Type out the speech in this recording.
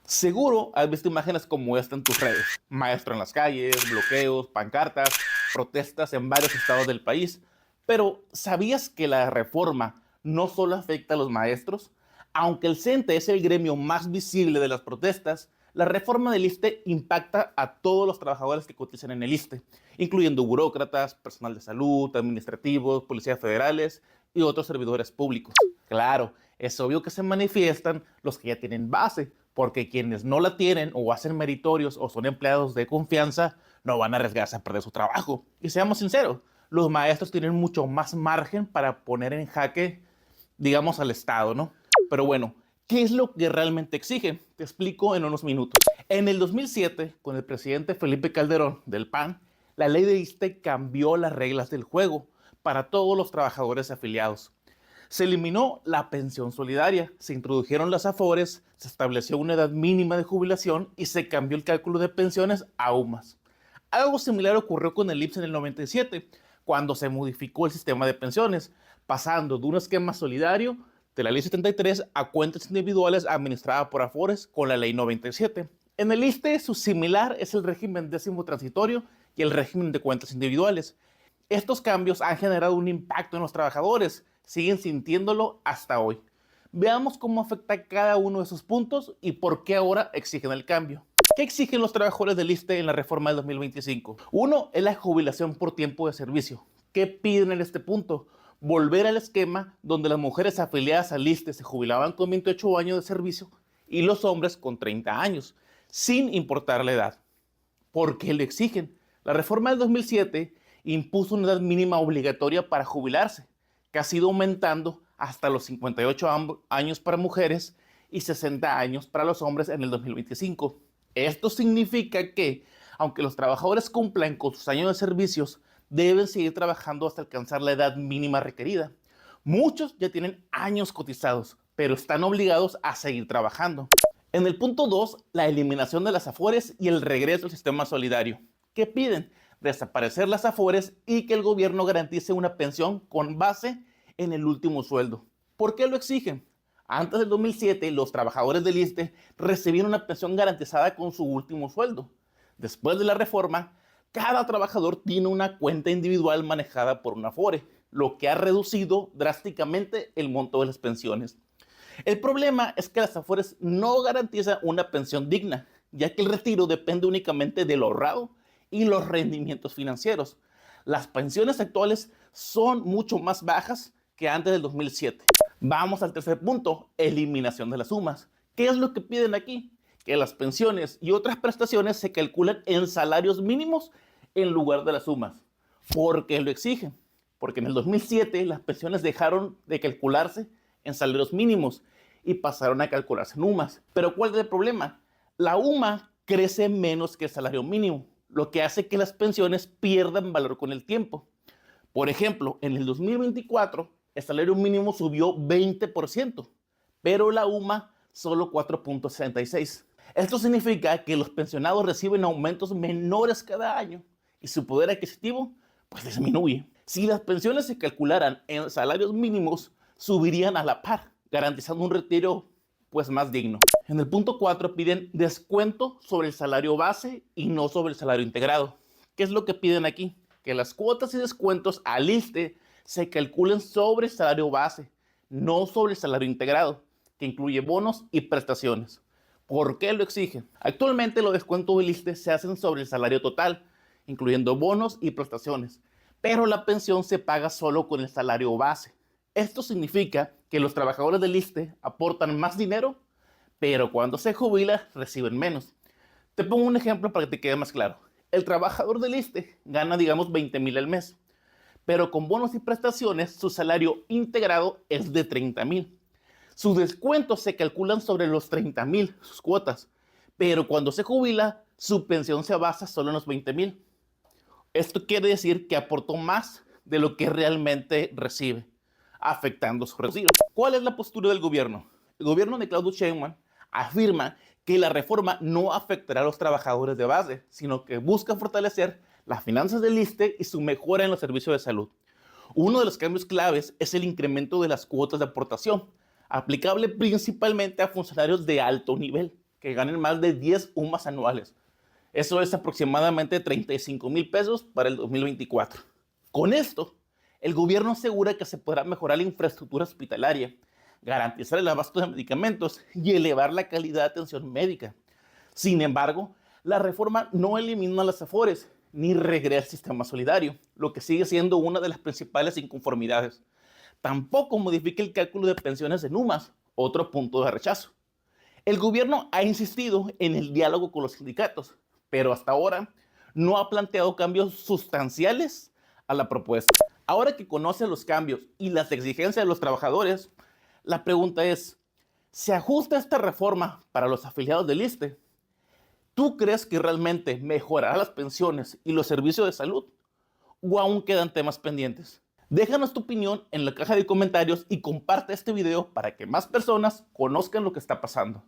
Seguro has visto imágenes como esta en tus redes. Maestro en las calles, bloqueos, pancartas, protestas en varios estados del país. Pero ¿sabías que la reforma no solo afecta a los maestros? Aunque el CENTE es el gremio más visible de las protestas, la reforma del ISSSTE impacta a todos los trabajadores que cotizan en el ISSSTE, incluyendo burócratas, personal de salud, administrativos, policías federales y otros servidores públicos. Claro, es obvio que se manifiestan los que ya tienen base, porque quienes no la tienen o hacen meritorios o son empleados de confianza no van a arriesgarse a perder su trabajo. Y seamos sinceros, los maestros tienen mucho más margen para poner en jaque, digamos, al Estado, ¿no? Pero bueno, ¿qué es lo que realmente exigen? Te explico en unos minutos. En el 2007, con el presidente Felipe Calderón del PAN, la ley de ISSSTE cambió las reglas del juego para todos los trabajadores afiliados. Se eliminó la pensión solidaria, se introdujeron las afores, se estableció una edad mínima de jubilación y se cambió el cálculo de pensiones a UMAS. Algo similar ocurrió con el IPS en el 97, cuando se modificó el sistema de pensiones, pasando de un esquema solidario de la Ley 73 a cuentas individuales administradas por afores con la Ley 97. En el ISSSTE, su similar es el régimen décimo transitorio y el régimen de cuentas individuales. Estos cambios han generado un impacto en los trabajadores, siguen sintiéndolo hasta hoy. Veamos cómo afecta cada uno de esos puntos y por qué ahora exigen el cambio. ¿Qué exigen los trabajadores del ISSSTE en la reforma del 2025? Uno es la jubilación por tiempo de servicio. ¿Qué piden en este punto? Volver al esquema donde las mujeres afiliadas al ISSSTE se jubilaban con 28 años de servicio y los hombres con 30 años, sin importar la edad. ¿Por qué lo exigen? La reforma del 2007 impuso una edad mínima obligatoria para jubilarse, que ha sido aumentando hasta los 58 años para mujeres y 60 años para los hombres en el 2025. Esto significa que, aunque los trabajadores cumplan con sus años de servicios, deben seguir trabajando hasta alcanzar la edad mínima requerida. Muchos ya tienen años cotizados, pero están obligados a seguir trabajando. En el punto 2, la eliminación de las afores y el regreso al sistema solidario. ¿Qué piden? Desaparecer las afores y que el gobierno garantice una pensión con base en el último sueldo. ¿Por qué lo exigen? Antes del 2007, los trabajadores del ISSSTE recibían una pensión garantizada con su último sueldo. Después de la reforma, cada trabajador tiene una cuenta individual manejada por una afore, lo que ha reducido drásticamente el monto de las pensiones. El problema es que las afores no garantizan una pensión digna, ya que el retiro depende únicamente del ahorrado y los rendimientos financieros. Las pensiones actuales son mucho más bajas que antes del 2007. Vamos al tercer punto, eliminación de las sumas. ¿Qué es lo que piden aquí? Que las pensiones y otras prestaciones se calculen en salarios mínimos en lugar de las sumas. ¿Por qué lo exigen? Porque en el 2007 las pensiones dejaron de calcularse en salarios mínimos y pasaron a calcularse en UMAS. Pero ¿cuál es el problema? La UMA crece menos que el salario mínimo, lo que hace que las pensiones pierdan valor con el tiempo. Por ejemplo, en el 2024 el salario mínimo subió 20%, pero la UMA solo 4.66. Esto significa que los pensionados reciben aumentos menores cada año y su poder adquisitivo pues disminuye. Si las pensiones se calcularan en salarios mínimos, subirían a la par, garantizando un retiro pues más digno. En el punto 4 piden descuento sobre el salario base y no sobre el salario integrado. ¿Qué es lo que piden aquí? Que las cuotas y descuentos al ISSSTE se calculen sobre el salario base, no sobre el salario integrado, que incluye bonos y prestaciones. ¿Por qué lo exigen? Actualmente los descuentos del ISSSTE se hacen sobre el salario total, incluyendo bonos y prestaciones, pero la pensión se paga solo con el salario base. Esto significa que los trabajadores del ISSSTE aportan más dinero, pero cuando se jubila reciben menos. Te pongo un ejemplo para que te quede más claro. El trabajador del ISSSTE gana, digamos, 20,000 al mes, pero con bonos y prestaciones su salario integrado es de 30,000. Sus descuentos se calculan sobre los 30,000, sus cuotas, pero cuando se jubila, su pensión se basa solo en los 20,000. Esto quiere decir que aportó más de lo que realmente recibe, afectando su retiro. ¿Cuál es la postura del gobierno? El gobierno de Claudio Sheinbaum afirma que la reforma no afectará a los trabajadores de base, sino que busca fortalecer las finanzas del ISSSTE y su mejora en los servicios de salud. Uno de los cambios claves es el incremento de las cuotas de aportación, aplicable principalmente a funcionarios de alto nivel. que ganen más de 10 UMAS anuales. Eso es aproximadamente 35,000 pesos para el 2024. Con esto, el gobierno asegura que se podrá mejorar la infraestructura hospitalaria, garantizar el abasto de medicamentos y elevar la calidad de atención médica. Sin embargo, la reforma no elimina las AFORES ni regresa al sistema solidario, lo que sigue siendo una de las principales inconformidades. Tampoco modifica el cálculo de pensiones en UMAS, otro punto de rechazo. El gobierno ha insistido en el diálogo con los sindicatos, pero hasta ahora no ha planteado cambios sustanciales a la propuesta. Ahora que conoce los cambios y las exigencias de los trabajadores, la pregunta es, ¿se ajusta esta reforma para los afiliados del ISSSTE? ¿Tú crees que realmente mejorará las pensiones y los servicios de salud? ¿O aún quedan temas pendientes? Déjanos tu opinión en la caja de comentarios y comparte este video para que más personas conozcan lo que está pasando.